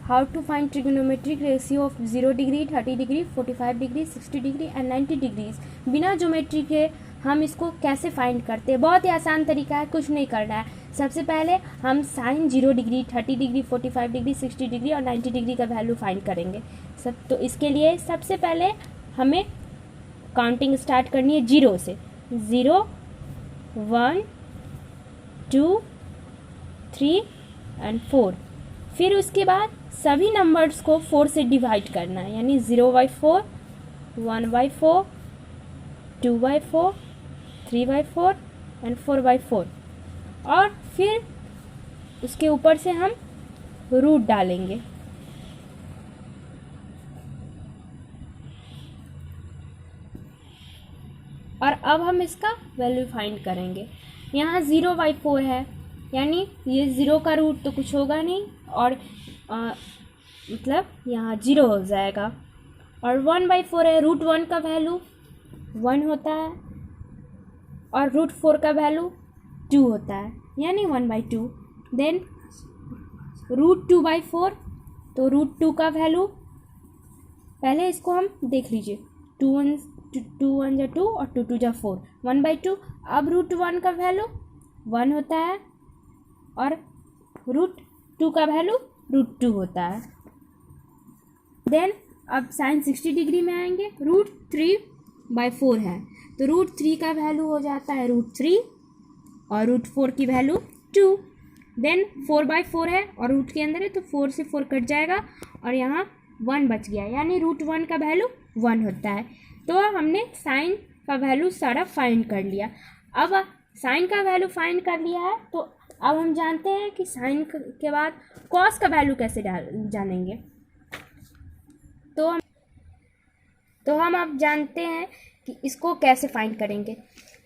How to find trigonometric ratio of 0 degree, 30 degree, 45 degree, 60 degree and 90 degrees. बिना geometry के हम इसको कैसे फाइंड करते हैं? बहुत ही आसान तरीका है, कुछ नहीं करना है। सबसे पहले हम sine 0 degree, 30 degree, 45 degree, 60 degree और 90 डिग्री का वैल्यू फाइंड करेंगे। तो इसके लिए सबसे पहले हमें काउंटिंग स्टार्ट करनी है 0 से। 0, 1, 2, 3 एंड 4। फिर उसके बाद सभी नंबर्स को 4 से डिवाइड करना है, यानी 0/4, 1/4, 2/4, 3/4 एंड 4/4। और फिर उसके ऊपर से हम रूट डालेंगे। और अब हम इसका वैल्यू फाइंड करेंगे। यहाँ 0/4 है, यानी ये 0 का रूट तो कुछ होगा नहीं, और मतलब यहाँ 0 हो जाएगा। और 1/4 है, √1 का वैल्यू 1 होता है और √4 का वैल्यू 2 होता है, यानी 1/2। देन √2/4, तो √2 का वैल्यू, पहले इसको हम देख लीजिए, 2 1 जा 2 और 2 2 जा 4, 1/2। अब √1 का वैल्यू 1 होता है और √2 का वैल्यू √2 होता है। देन अब साइन 60 डिग्री में आएंगे, √3/4 है, तो √3 का वैल्यू हो जाता है √3 और √4 की वैल्यू 2। देन 4/4 है और रूट के अंदर है, तो 4 से 4 कट जाएगा और यहाँ 1 बच गया, यानी √1 का वैल्यू 1 होता है। तो हमने साइन का वैल्यू सारा फाइंड कर लिया। अब साइन का वैल्यू फाइंड कर लिया है, तो अब हम जानते हैं कि साइन के बाद कॉस का वैल्यू कैसे जानेंगे। तो हम अब जानते हैं कि इसको कैसे फाइंड करेंगे।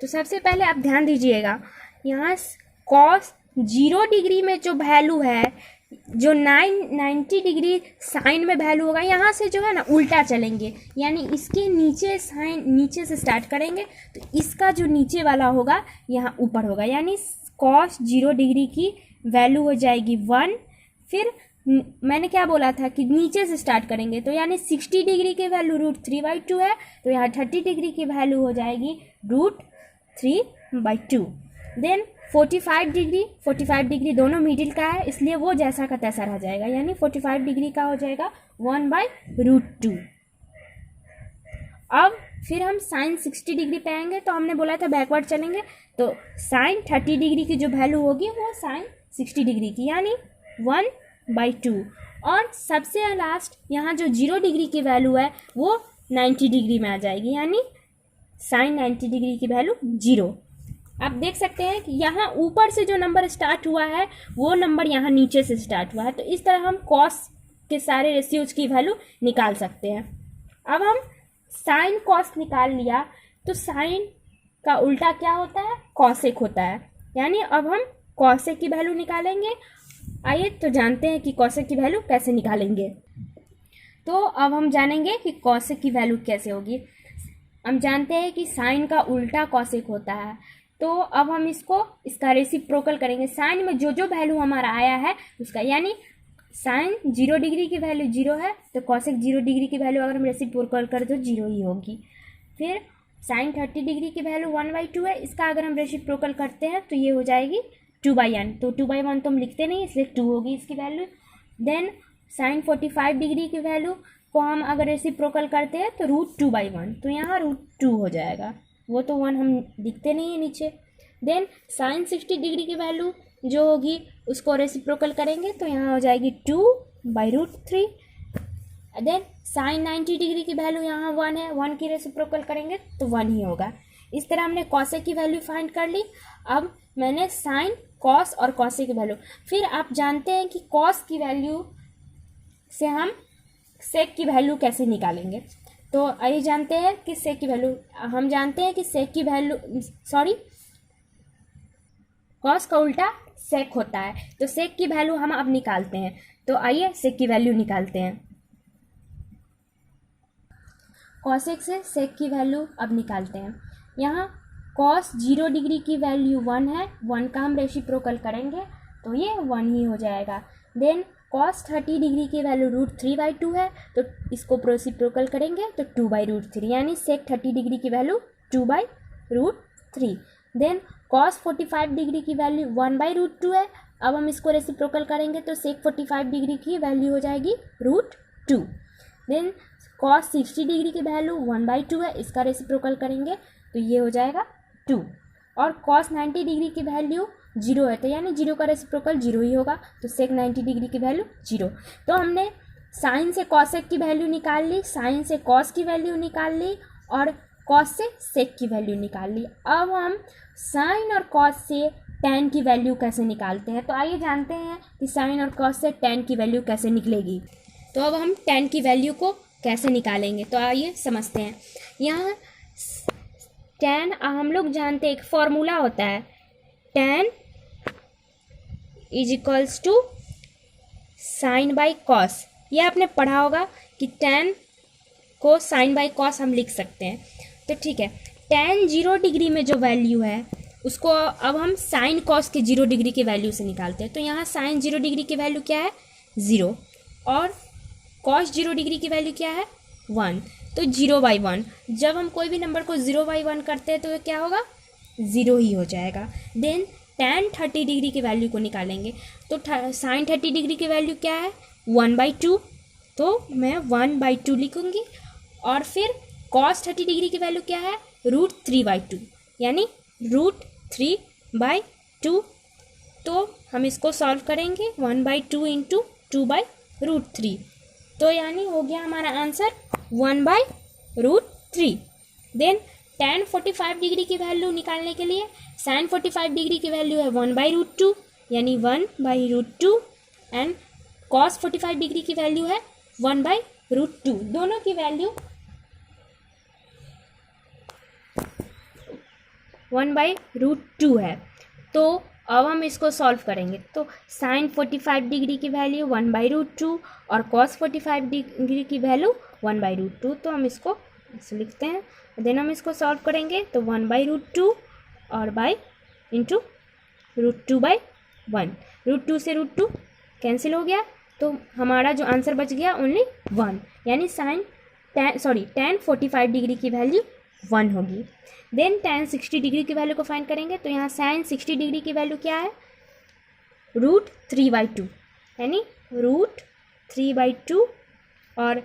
तो सबसे पहले आप ध्यान दीजिएगा, यहाँ कॉस 0 डिग्री में जो वैल्यू है, जो 90 डिग्री साइन में वैल्यू होगा, यहाँ से जो है ना उल्टा चलेंगे, यानी इसके नीचे साइन नीचे से स्टार्ट करेंगे, तो इसका जो नीचे वाला होगा यहाँ ऊपर होगा, यानी कॉस 0 डिग्री की वैल्यू हो जाएगी 1। फिर मैंने क्या बोला था कि नीचे से स्टार्ट करेंगे, तो यानी 60 डिग्री की वैल्यू √3/2 है, तो यहाँ 30 डिग्री की वैल्यू हो जाएगी √3/2। देन 45 डिग्री दोनों मिडिल का है, इसलिए वो जैसा का तैसा रह जाएगा, यानी 45 डिग्री का हो जाएगा 1/√2। अब फिर हम साइन 60 डिग्री पे आएंगे, तो हमने बोला था बैकवर्ड चलेंगे, तो साइन 30 डिग्री की जो वैल्यू होगी वो साइन 60 डिग्री की, यानी 1/2। और सबसे लास्ट यहाँ जो 0 डिग्री की वैल्यू है वो 90 डिग्री में आ जाएगी, यानी साइन 90 डिग्री की वैल्यू 0। आप देख सकते हैं कि यहाँ ऊपर से जो नंबर स्टार्ट हुआ है वो नंबर यहाँ नीचे से स्टार्ट हुआ है, तो इस तरह हम कॉस के सारे रेशियोज की वैल्यू निकाल सकते हैं। अब हम साइन कॉस निकाल लिया, तो साइन का उल्टा क्या होता है? कॉसेक होता है, यानी अब हम कॉसेक की वैल्यू निकालेंगे। आइए तो जानते हैं कि कॉसेक की वैल्यू कैसे निकालेंगे। तो अब हम जानेंगे कि कॉसेक की वैल्यू कैसे होगी। हम जानते हैं कि साइन का उल्टा कॉसेक होता है, तो अब हम इसका रेसिप्रोकल करेंगे। साइन में जो जो वैल्यू हमारा आया है उसका, यानी साइन 0 डिग्री की वैल्यू 0 है, तो कॉसेक 0 डिग्री की वैल्यू अगर हम रेसिप्रोकल करें तो 0 ही होगी। फिर साइन 30 डिग्री की वैल्यू 1/2 है, इसका अगर हम रेसिप्रोकल करते हैं तो ये हो जाएगी 2/n, तो 2/1 तो हम लिखते नहीं, इसलिए 2 होगी इसकी वैल्यू। देन साइन 45 डिग्री की वैल्यू को हम अगर रेसिप्रोकल करते हैं तो √2/1, तो यहाँ √2 हो जाएगा, वो तो 1 हम लिखते नहीं है नीचे। देन साइन 60 डिग्री की वैल्यू जो होगी उसको रेसिप्रोकल करेंगे, तो यहाँ हो जाएगी 2/√3। देन साइन 90 डिग्री की वैल्यू यहाँ 1 है, 1 की रेसिप्रोकल करेंगे तो 1 ही होगा। इस तरह हमने कॉसेक की वैल्यू फाइंड कर ली। अब मैंने साइन, कॉस और कॉसेक की वैल्यू, फिर आप जानते हैं कि कॉस की वैल्यू से हम सेक की वैल्यू कैसे निकालेंगे। तो आइए जानते हैं कि सेक की वैल्यू, हम जानते हैं कि सेक की वैल्यू, कॉस का उल्टा सेक होता है, तो सेक की वैल्यू हम अब निकालते हैं। तो आइए सेक की वैल्यू निकालते हैं। कॉसेक से सेक की वैल्यू अब निकालते हैं। यहाँ कॉस 0 डिग्री की वैल्यू 1 है, 1 का हम रेसिप्रोकल करेंगे तो ये 1 ही हो जाएगा। देन कॉस 30 डिग्री की वैल्यू √3/2 है, तो इसको रेसिप्रोकल करेंगे तो 2/√3, यानी सेक 30 डिग्री की वैल्यू 2/√3। देन कॉस 45 डिग्री की वैल्यू 1/√2 है, अब हम इसको रेसिप्रोकल करेंगे तो सेक 45 डिग्री की वैल्यू हो जाएगी √2। देन कॉस 60 डिग्री की वैल्यू 1/2 है, इसका रेसिप्रोकल करेंगे तो ये हो जाएगा 2। और कॉस 90 डिग्री की वैल्यू 0 है, तो यानी 0 का रेसिप्रोकल 0 ही होगा, तो सेक 90 डिग्री की वैल्यू 0। तो हमने साइन से कॉसेक की वैल्यू निकाल ली, साइन से कॉस की वैल्यू निकाल ली और कॉस से सेक की वैल्यू निकाल ली। अब हम साइन और कॉस से टैन की वैल्यू कैसे निकालते हैं, तो आइए जानते हैं कि साइन और कॉस से टैन की वैल्यू कैसे निकलेगी। तो अब हम टैन की वैल्यू को कैसे निकालेंगे, तो आइए समझते हैं। यहाँ टैन हम लोग जानते हैं, एक फॉर्मूला होता है, tan is to sine by cos. ये आपने पढ़ा होगा कि टैन को साइन बाई कॉस हम लिख सकते हैं। तो ठीक है, टैन 0 डिग्री में जो वैल्यू है उसको अब हम साइन कॉस के 0 डिग्री की वैल्यू से निकालते हैं। तो यहाँ साइन 0 डिग्री की वैल्यू क्या है, 0, और कॉस 0 डिग्री की वैल्यू क्या है, 1। तो 0/1, जब हम कोई भी नंबर को 0/1 करते हैं तो ये क्या होगा, 0 ही हो जाएगा। देन टैन 30 डिग्री की वैल्यू को निकालेंगे, तो साइन 30 डिग्री की वैल्यू क्या है, 1/2, तो मैं 1/2 लिखूँगी। और फिर कॉस 30 डिग्री की वैल्यू क्या है, √3/2, यानी √3/2। तो हम इसको सॉल्व करेंगे, 1/2 इंटू 2/√3, तो यानी हो गया हमारा आंसर 1/√3। देन टैन 45 डिग्री की वैल्यू निकालने के लिए साइन 45 डिग्री की वैल्यू है 1/√2, यानी 1/√2, एंड कॉस 45 डिग्री की वैल्यू है 1/√2। दोनों की वैल्यू 1/√2 है। तो अब हम इसको सॉल्व करेंगे, तो साइन 45 डिग्री की वैल्यू 1/√2 और कॉस 45 डिग्री की वैल्यू 1/√2, तो हम इसको ऐसे लिखते हैं। देन हम इसको सॉल्व करेंगे तो 1/√2 और बाई इंटू √2/1, √2 से √2 कैंसिल हो गया, तो हमारा जो आंसर बच गया ओनली 1, यानी टैन 45 डिग्री की वैल्यू 1 होगी। देन टैन 60 डिग्री की वैल्यू को फाइंड करेंगे, तो यहाँ साइन 60 डिग्री की वैल्यू क्या है, √3/2, यानी √3/2, और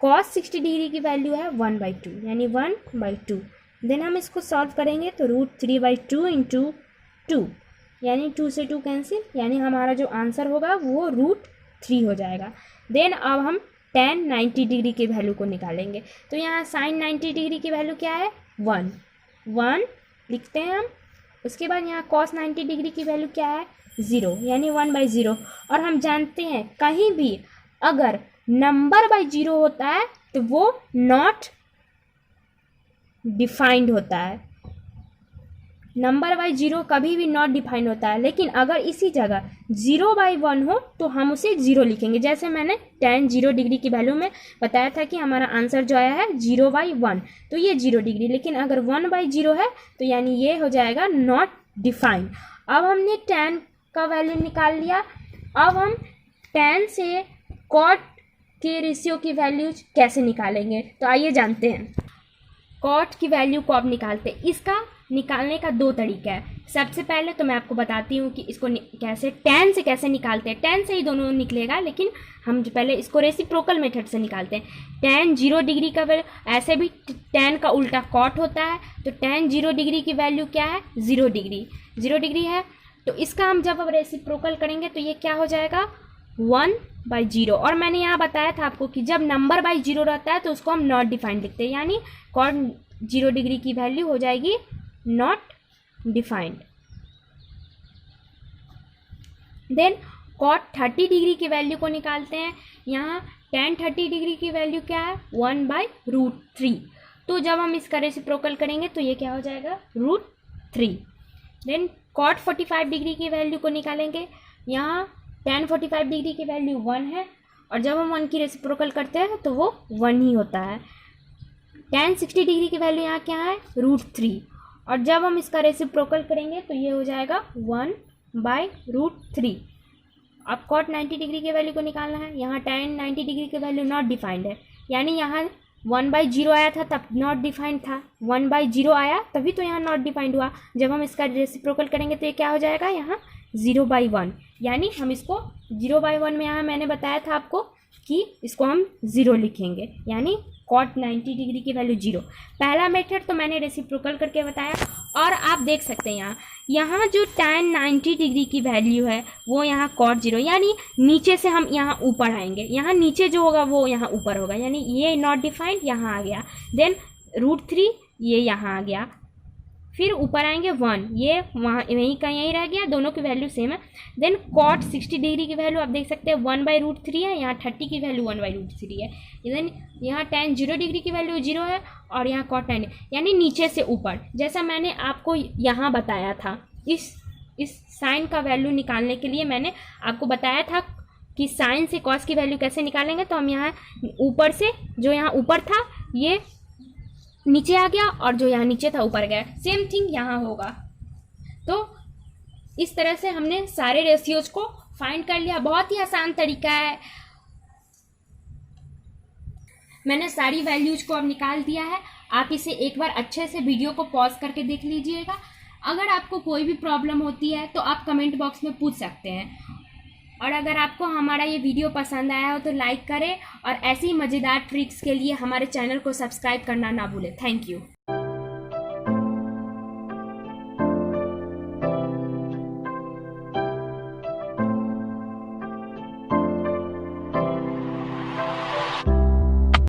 कॉस 60 डिग्री की वैल्यू है 1/2, यानी 1/2। देन हम इसको सॉल्व करेंगे तो √3/2 इंटू 2, यानी 2 से 2 कैंसिल, यानी हमारा जो आंसर होगा वो √3 हो जाएगा। देन अब हम टैन 90 डिग्री की वैल्यू को निकालेंगे, तो यहाँ साइन 90 डिग्री की वैल्यू क्या है, 1 लिखते हैं हम। उसके बाद यहाँ कॉस 90 डिग्री की वैल्यू क्या है, 0, यानी 1/0। और हम जानते हैं कहीं भी अगर नंबर बाई 0 होता है तो वो नॉट डिफाइंड होता है, नंबर बाई 0 कभी भी नॉट डिफाइंड होता है। लेकिन अगर इसी जगह 0/1 हो तो हम उसे 0 लिखेंगे, जैसे मैंने टैन 0 डिग्री की वैल्यू में बताया था कि हमारा आंसर जो आया है 0/1, तो ये 0 डिग्री। लेकिन अगर 1/0 है तो यानी ये हो जाएगा नॉट डिफाइंड। अब हमने टैन का वैल्यू निकाल लिया। अब हम टैन से कॉट के रेशियो की वैल्यू कैसे निकालेंगे, तो आइए जानते हैं। कॉट की वैल्यू को अब निकालते हैं। इसका निकालने का 2 तरीका है। सबसे पहले तो मैं आपको बताती हूँ कि इसको कैसे टैन से कैसे निकालते हैं। टैन से ही दोनों निकलेगा, लेकिन हम पहले इसको रेसिप्रोकल मेथड से निकालते हैं। टैन 0 डिग्री का ऐसे भी टैन का उल्टा कॉट होता है, तो टैन 0 डिग्री की वैल्यू क्या है, 0 डिग्री है। तो इसका हम जब अब रेसिप्रोकल करेंगे तो ये क्या हो जाएगा, 1/0। और मैंने यहाँ बताया था आपको कि जब नंबर बाई 0 रहता है तो उसको हम नॉट डिफाइंड लिखते हैं, यानी कॉट 0 डिग्री की वैल्यू हो जाएगी not defined. Then cot 30 degree की वैल्यू को निकालते हैं। यहाँ टैन 30 डिग्री की वैल्यू क्या है, 1/√3। तो जब हम इसका रेसिप्रोकल करेंगे तो ये क्या हो जाएगा, √3। देन कॉट 45 डिग्री की वैल्यू को निकालेंगे। यहाँ टैन 45 डिग्री की वैल्यू 1 है, और जब हम 1 की रेसिप्रोकल करते हैं तो वो 1 ही होता है। टैन 60 डिग्री की वैल्यू यहाँ क्या है, √3, और जब हम इसका रेसिप्रोकल करेंगे तो ये हो जाएगा 1/√3। अब कॉट 90 डिग्री के वैल्यू को निकालना है। यहाँ tan 90 डिग्री के वैल्यू नॉट डिफाइंड है, यानी यहाँ 1/0 आया था तब नॉट डिफाइंड था, 1/0 आया तभी तो यहाँ नॉट डिफाइंड हुआ। जब हम इसका रेसिप्रोकल करेंगे तो ये क्या हो जाएगा, यहाँ 0/1, यानी हम इसको 0/1 में यहाँ मैंने बताया था आपको कि इसको हम 0 लिखेंगे, यानी कॉट 90 डिग्री की वैल्यू 0। पहला मेथड तो मैंने रेसिप्रोकल करके बताया, और आप देख सकते हैं यहाँ जो tan 90 डिग्री की वैल्यू है वो यहाँ कॉट 0, यानी नीचे से हम यहाँ ऊपर आएंगे, यहाँ नीचे जो होगा वो यहाँ ऊपर होगा, यानी ये नॉट डिफाइंड यहाँ आ गया, देन √3 ये यहाँ आ गया, फिर ऊपर आएंगे 1, ये वहाँ यहीं का यहीं रह गया, दोनों की वैल्यू सेम है। देन कॉट 60 डिग्री की वैल्यू आप देख सकते हैं 1/√3 है, यहाँ 30 की वैल्यू 1/√3 है। देन यहाँ tan 0 डिग्री की वैल्यू 0 है, और यहाँ कॉट 90, यानी नीचे से ऊपर, जैसा मैंने आपको यहाँ बताया था। इस साइन का वैल्यू निकालने के लिए मैंने आपको बताया था कि साइन से कॉस की वैल्यू कैसे निकालेंगे। तो हम यहाँ ऊपर से, जो यहाँ ऊपर था ये नीचे आ गया, और जो यहाँ नीचे था ऊपर गया, सेम थिंग यहाँ होगा। तो इस तरह से हमने सारे रेशियोज को फाइंड कर लिया। बहुत ही आसान तरीका है, मैंने सारी वैल्यूज को अब निकाल दिया है। आप इसे एक बार अच्छे से वीडियो को पॉज करके देख लीजिएगा। अगर आपको कोई भी प्रॉब्लम होती है तो आप कमेंट बॉक्स में पूछ सकते हैं, और अगर आपको हमारा ये वीडियो पसंद आया हो तो लाइक करें, और ऐसी मज़ेदार ट्रिक्स के लिए हमारे चैनल को सब्सक्राइब करना ना भूलें। Thank you.